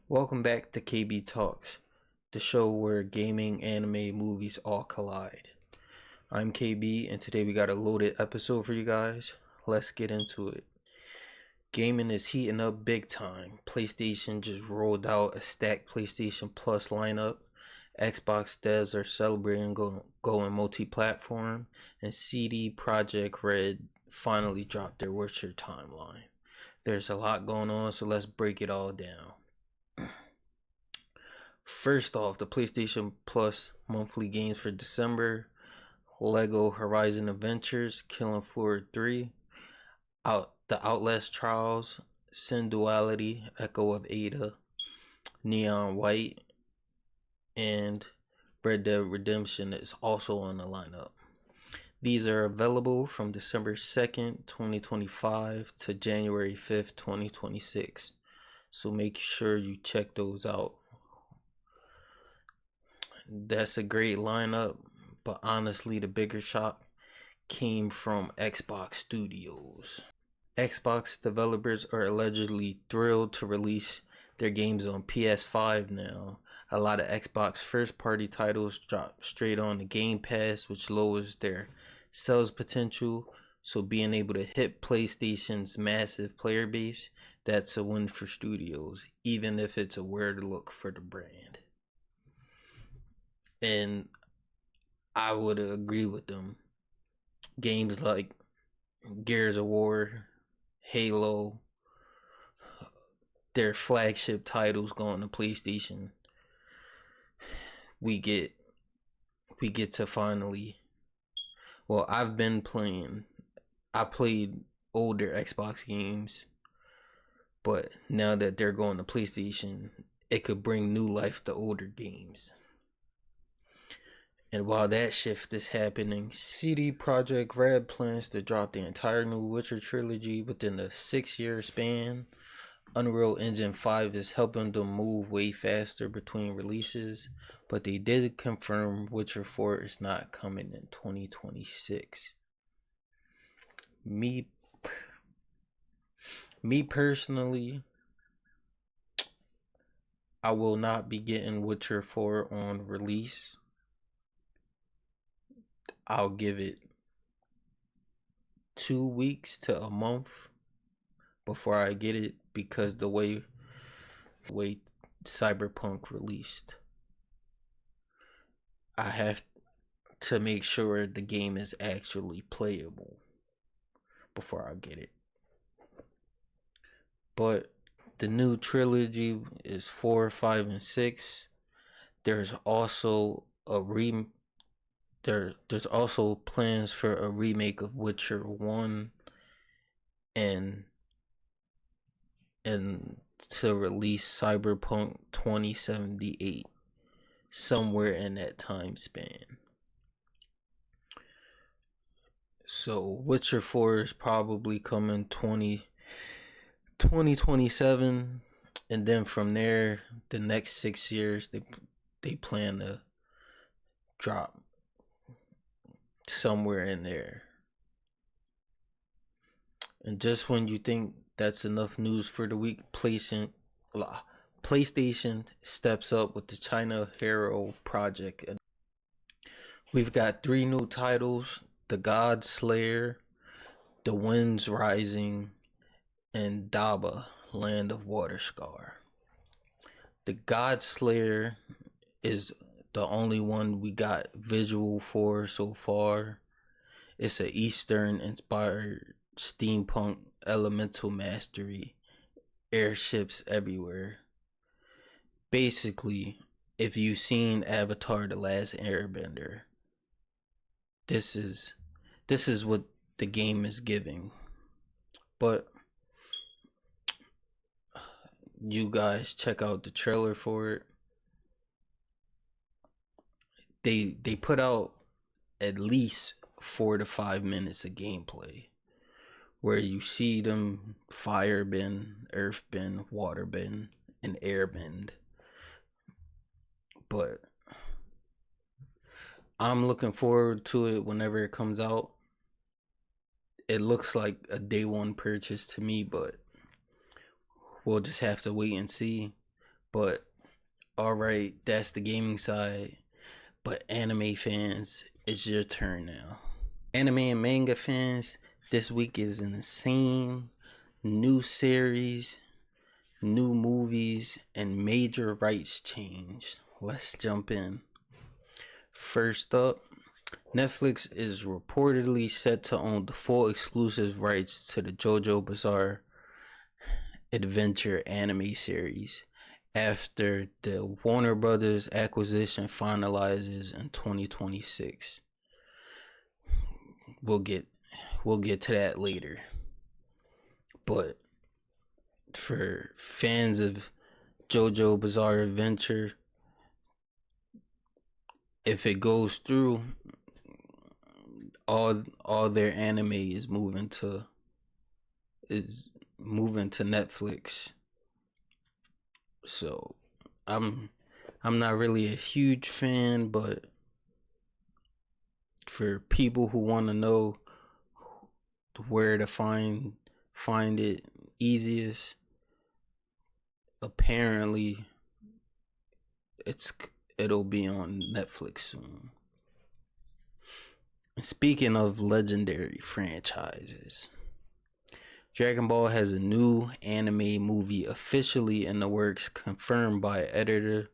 Welcome back to KBTalks, the show where gaming, anime, movies all collide. I'm KB, and today we got a loaded episode for you guys. Let's get into it. Gaming is heating up big time. PlayStation just rolled out a stacked PlayStation Plus lineup. Xbox devs are celebrating going multi-platform, and CD Projekt Red finally dropped their Witcher timeline. There's a lot going on, so let's break it all down. First off, the PlayStation Plus monthly games for December: Lego Horizon Adventures, Killing Floor 3, The Outlast Trials, Sin Duality, Echo of Ada, Neon White, and Red Dead Redemption is also on the lineup. These are available from December 2nd, 2025 to January 5th, 2026. So make sure you check those out. That's a great lineup, but honestly, the bigger shock came from Xbox Studios. Xbox developers are allegedly thrilled to release their games on PS5 now. A lot of Xbox first-party titles drop straight on the Game Pass, which lowers their sales potential. So being able to hit PlayStation's massive player base, that's a win for studios, even if it's a weird look for the brand. And I would agree with them. Games like Gears of War, Halo, their flagship titles going to PlayStation. We get to finally. Well, I've been playing. I played older Xbox games, but now that they're going to PlayStation, it could bring new life to older games. And while that shift is happening, CD Projekt Red plans to drop the entire new Witcher trilogy within a 6-year span. Unreal Engine 5 is helping them move way faster between releases, but they did confirm Witcher 4 is not coming in 2026. Me personally, I will not be getting Witcher 4 on release. I'll give it 2 weeks to a month before I get it, because the way Cyberpunk released, I have to make sure the game is actually playable before I get it. But the new trilogy is 4, 5, and 6. There's also there's also plans for a remake of Witcher 1 and to release Cyberpunk 2078 somewhere in that time span. So Witcher 4 is probably coming 2027, and then from there, the next 6 years they plan to drop somewhere in there. And just when you think that's enough news for the week, PlayStation steps up with the China Hero project. We've got 3 new titles: The God Slayer, The Winds Rising, and Daba, Land of Water Scar. The God Slayer is the only one we got visual for so far. It's an Eastern inspired steampunk elemental mastery, airships everywhere. Basically, if you've seen Avatar: The Last Airbender, this is what the game is giving. But you guys check out the trailer for it. They put out at least 4 to 5 minutes of gameplay where you see them fire bend, earth bend, water bend, and air bend. But I'm looking forward to it whenever it comes out. It looks like a day one purchase to me, but we'll just have to wait and see. But alright, that's the gaming side. But anime fans, it's your turn now. Anime and manga fans, this week is an insane new series, new movies, and major rights change. Let's jump in. First up, Netflix is reportedly set to own the full exclusive rights to the JoJo Bizarre Adventure anime series after the Warner Brothers acquisition finalizes in 2026. We'll get to that later. But for fans of JoJo Bizarre Adventure, if it goes through, all their anime is moving to Netflix. So I'm not really a huge fan, but for people who want to know where to find it easiest, apparently it'll be on Netflix soon. Speaking of legendary franchises, Dragon Ball has a new anime movie officially in the works, confirmed by editor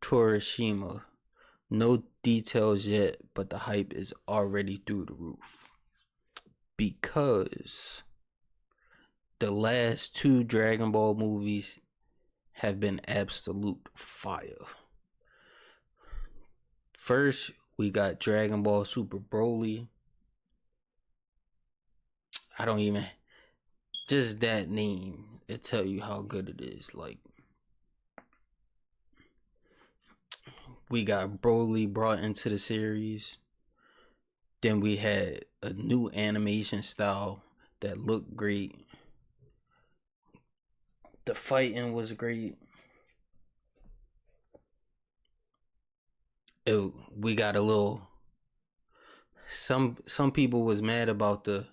Torishima. No details yet, but the hype is already through the roof. Because the last 2 Dragon Ball movies have been absolute fire. First, we got Dragon Ball Super Broly. Just that name, it tell you how good it is. Like, we got Broly brought into the series. Then we had a new animation style that looked great. The fighting was great. We got a little. Some people was mad about the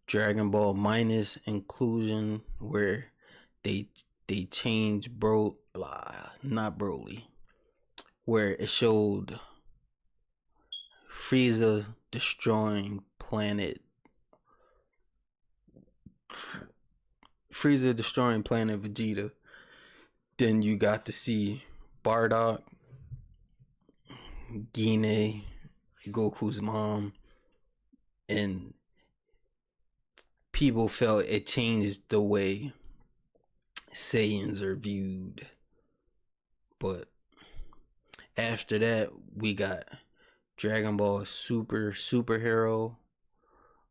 Dragon Ball minus inclusion, where they changed not Broly, where it showed Frieza destroying planet Vegeta. Then you got to see Bardock, Gine, Goku's mom, and people felt it changed the way Saiyans are viewed. But after that, we got Dragon Ball Superhero,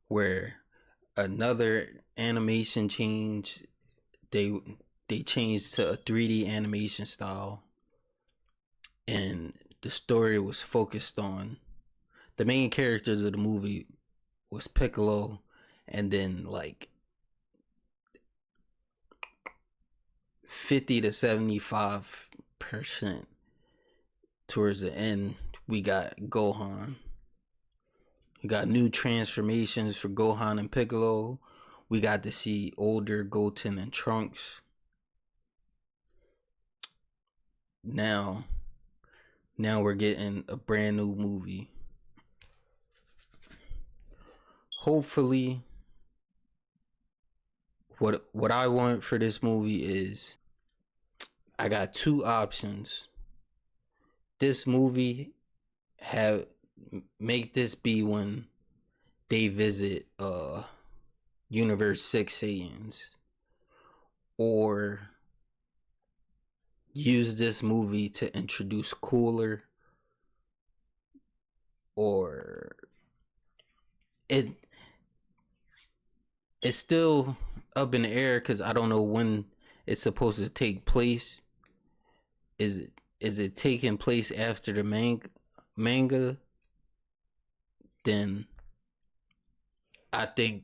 where another animation change. They changed to a 3D animation style, and the story was focused on the main characters of the movie was Piccolo, and then like 50 to 75% towards the end, we got Gohan. We got new transformations for Gohan and Piccolo. We got to see older Goten and Trunks. Now we're getting a brand new movie. Hopefully, what I want for this movie is, I got 2 options. This movie make this be when they visit Universe 6 Saiyans, or use this movie to introduce Cooler, or it's still up in the air because I don't know when it's supposed to take place. Is it taking place after the manga? Then I think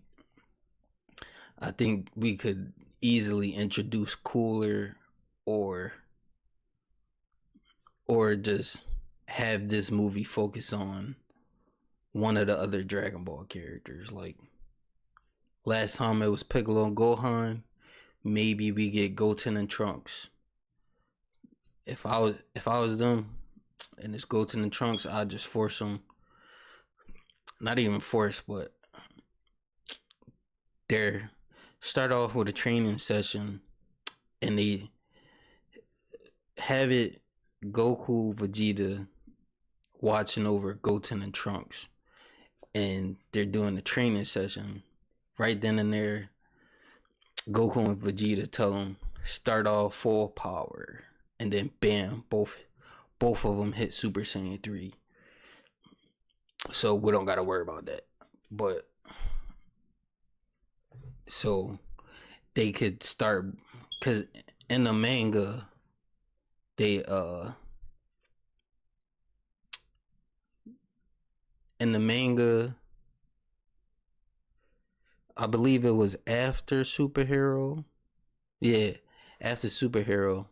we could easily introduce Cooler, or just have this movie focus on one of the other Dragon Ball characters. Like, last time it was Piccolo and Gohan. maybe we get Goten and Trunks. If I was them and it's Goten and Trunks, I'd just force them. Not even force, but they're start off with a training session, and they have it Goku, Vegeta watching over Goten and Trunks, and they're doing the training session. Right then and there, Goku and Vegeta tell them start off full power, and then bam, both of them hit Super Saiyan 3. So we don't gotta worry about that. But so they could start, because in the manga, they in the manga, I believe it was after Superhero. Yeah, after Superhero,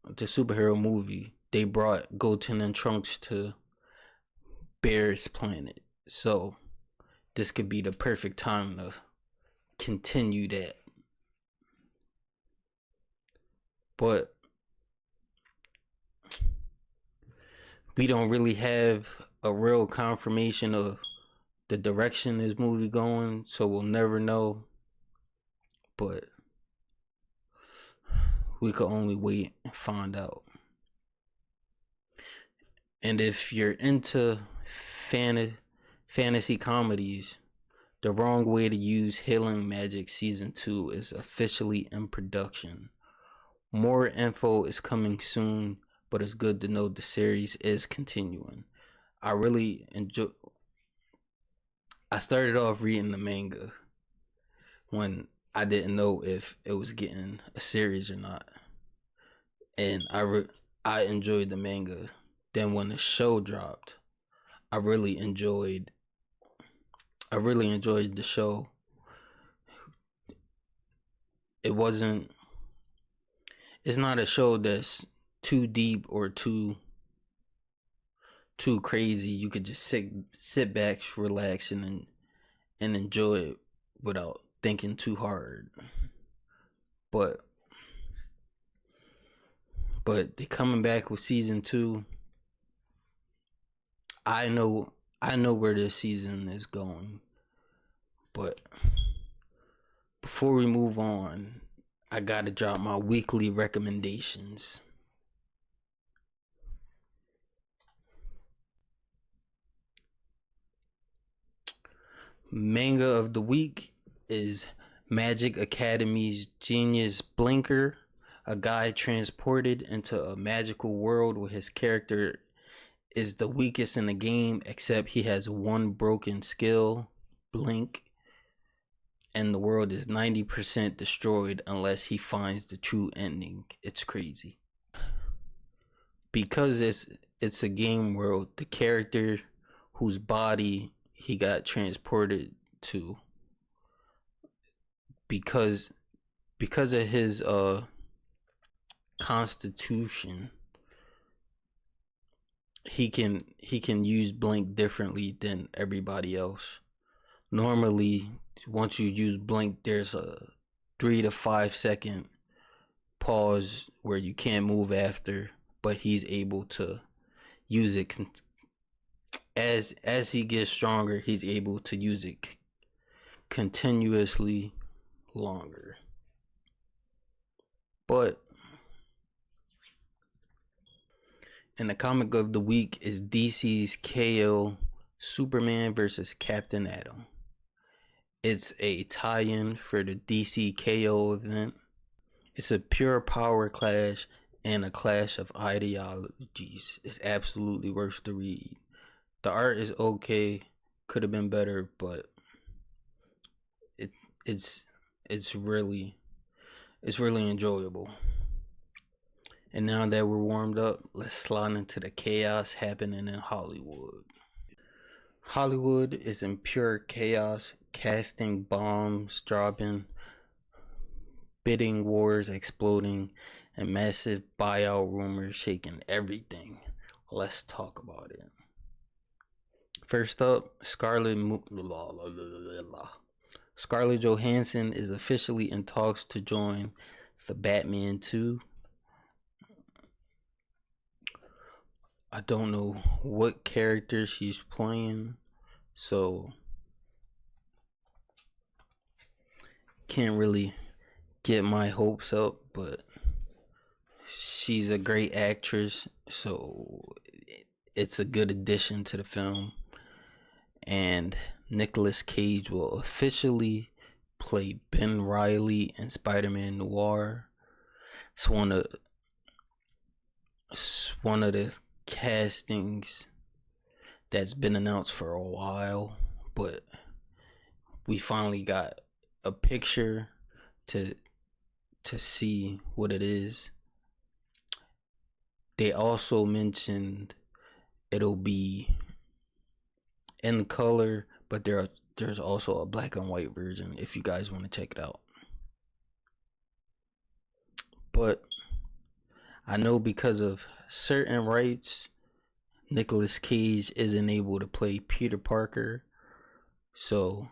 the superhero movie, they brought Goten and Trunks to Bear's planet. So this could be the perfect time to continue that. But we don't really have a real confirmation of the direction this movie going, so we'll never know. But we could only wait and find out. And if you're into fantasy comedies, The Wrong Way to Use Healing Magic Season 2 is officially in production. More info is coming soon, but it's good to know the series is continuing. I really enjoy. I started off reading the manga when I didn't know if it was getting a series or not, and I enjoyed the manga. Then when the show dropped, I really enjoyed the show. It's not a show that's too deep or too crazy. You could just sit back, relax, and enjoy it without thinking too hard. But they coming back with season 2. I know where this season is going. But before we move on, I gotta drop my weekly recommendations. Manga of the week is Magic Academy's Genius Blinker. A guy transported into a magical world where his character is the weakest in the game, except he has one broken skill, Blink, and the world is 90% destroyed unless he finds the true ending. It's crazy. Because it's a game world, the character whose body he got transported to, because of his constitution, he can use Blink differently than everybody else. Normally, once you use Blink, there's a 3 to 5 second pause where you can't move after, but he's able to use it as he gets stronger. He's able to use it continuously longer. But and the comic of the week is DC's KO Superman vs. Captain Atom. It's a tie-in for the DC KO event. It's a pure power clash and a clash of ideologies. It's absolutely worth the read. The art is okay, could have been better, but it's really enjoyable. And now that we're warmed up, let's slide into the chaos happening in Hollywood. Hollywood is in pure chaos, casting bombs dropping, bidding wars exploding, and massive buyout rumors shaking everything. Let's talk about it. First up, Scarlett Scarlett Johansson is officially in talks to join the Batman 2. I don't know what character she's playing, so can't really get my hopes up, but she's a great actress, so it's a good addition to the film. And Nicolas Cage will officially play Ben Reilly in Spider-Man Noir. It's one of the castings that's been announced for a while, but we finally got a picture to see what it is. They also mentioned it'll be in color, but there's also a black and white version if you guys want to check it out. But I know because of certain rights, Nicolas Cage isn't able to play Peter Parker, so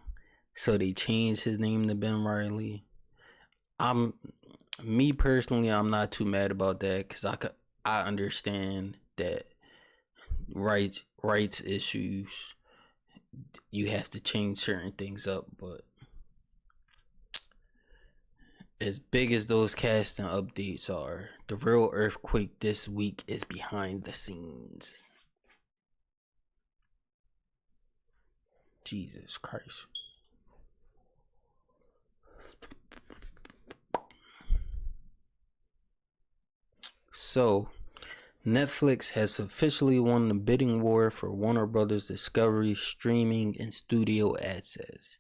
they changed his name to Ben Reilly. Me personally, I'm not too mad about that because I understand that rights issues, you have to change certain things up, but as big as those casting updates are, the real earthquake this week is behind the scenes. Jesus Christ. So, Netflix has officially won the bidding war for Warner Brothers Discovery streaming and studio assets.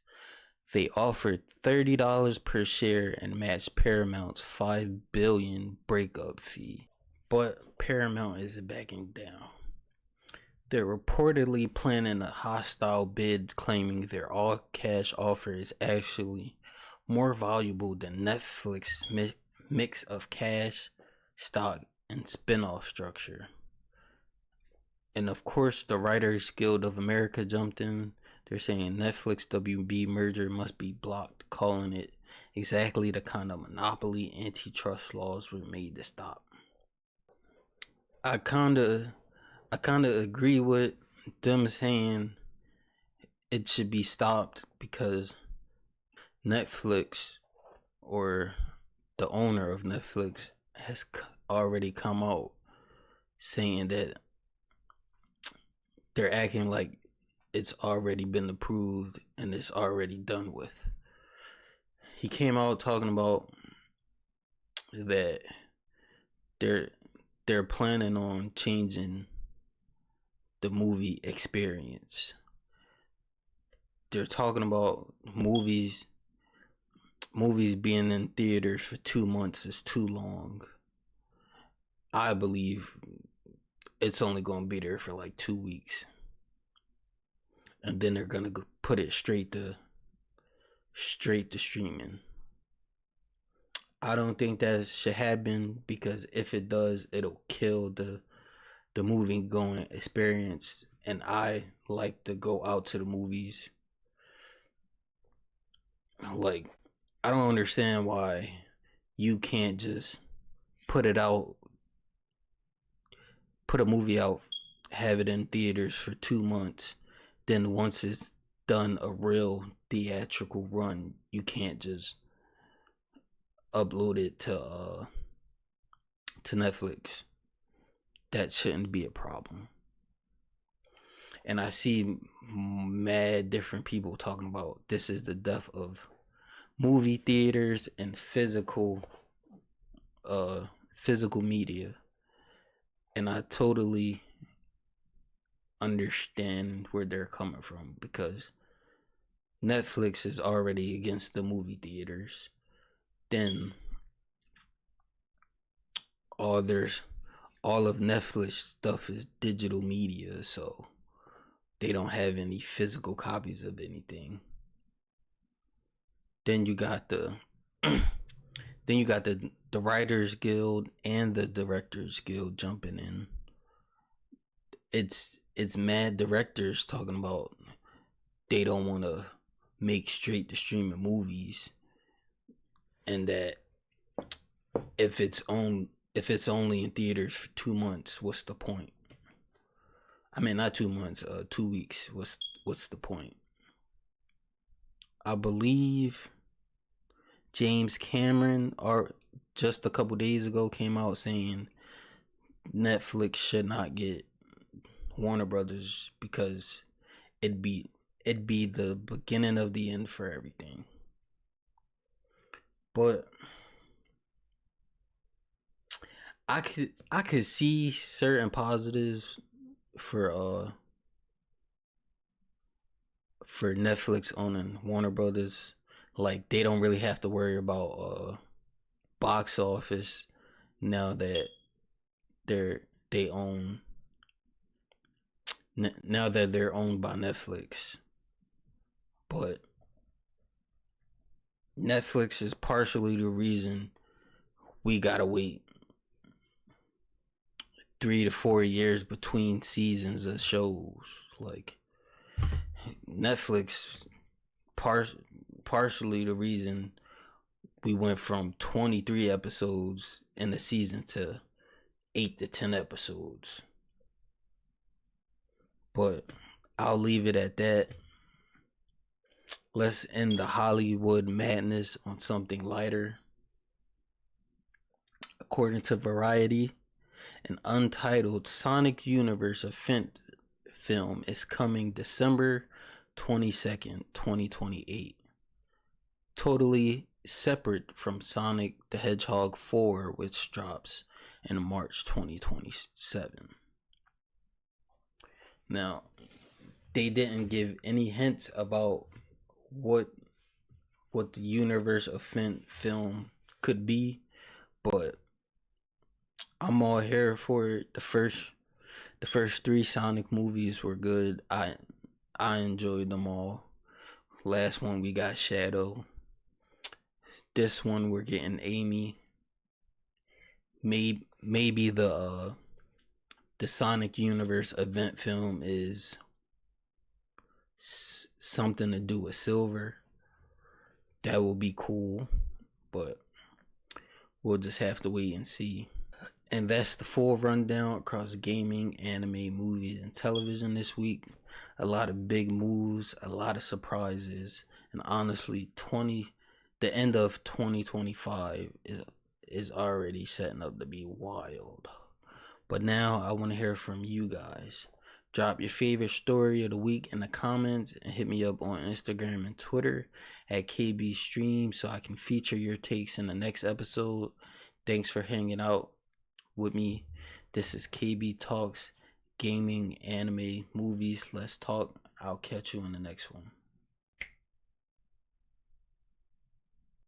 They offered $30 per share and matched Paramount's $5 billion breakup fee. But Paramount isn't backing down. They're reportedly planning a hostile bid, claiming their all-cash offer is actually more valuable than Netflix's mix of cash, stock, and spin-off structure. And of course, the Writers Guild of America jumped in. They're saying Netflix WB merger must be blocked, calling it exactly the kind of monopoly antitrust laws were made to stop. I kinda agree with them saying it should be stopped because Netflix, or the owner of Netflix, has already come out saying that they're acting like it's already been approved and it's already done with. He came out talking about that they're planning on changing the movie experience. They're talking about movies being in theaters for 2 months is too long. I believe it's only going to be there for like 2 weeks. And then they're going to put it straight to streaming. I don't think that should happen because if it does, it'll kill the movie going experience. And I like to go out to the movies. Like, I don't understand why you can't just put a movie out, have it in theaters for 2 months, then once it's done a real theatrical run, you can't just upload it to Netflix. That shouldn't be a problem. And I see mad different people talking about this is the death of movie theaters and physical media. And I totally understand where they're coming from because Netflix is already against the movie theaters. Then all of Netflix stuff is digital media, so they don't have any physical copies of anything. Then you got the Writers Guild and the Directors Guild jumping in. It's mad directors talking about they don't want to make straight to streaming movies, and that if it's only in theaters for 2 months, what's the point? I mean, not 2 months, 2 weeks. What's the point? I believe James Cameron, or just a couple days ago, came out saying Netflix should not get Warner Brothers because it'd be the beginning of the end for everything. But I could see certain positives for Netflix owning Warner Brothers. Like, they don't really have to worry about box office now that they own now that they're owned by Netflix. But Netflix is partially the reason we gotta wait 3 to 4 years between seasons of shows. Like, Netflix partially the reason we went from 23 episodes in the season to 8 to 10 episodes. But I'll leave it at that. Let's end the Hollywood madness on something lighter. According to Variety, an untitled Sonic Universe event film is coming December 22nd, 2028. Totally separate from Sonic the Hedgehog 4, which drops in March 2027. Now, they didn't give any hints about what the universe event film could be, but I'm all here for it. The first 3 Sonic movies were good. I enjoyed them all. Last one we got Shadow. This one we're getting Amy. Maybe the Sonic Universe event film is something to do with Silver. That will be cool, but we'll just have to wait and see. And that's the full rundown across gaming, anime, movies, and television this week. A lot of big moves, a lot of surprises, and honestly, the end of 2025 is already setting up to be wild. But now I want to hear from you guys. Drop your favorite story of the week in the comments and hit me up on Instagram and Twitter at KBStream so I can feature your takes in the next episode. Thanks for hanging out with me. This is KBTalks, gaming, anime, movies. Let's talk. I'll catch you in the next one.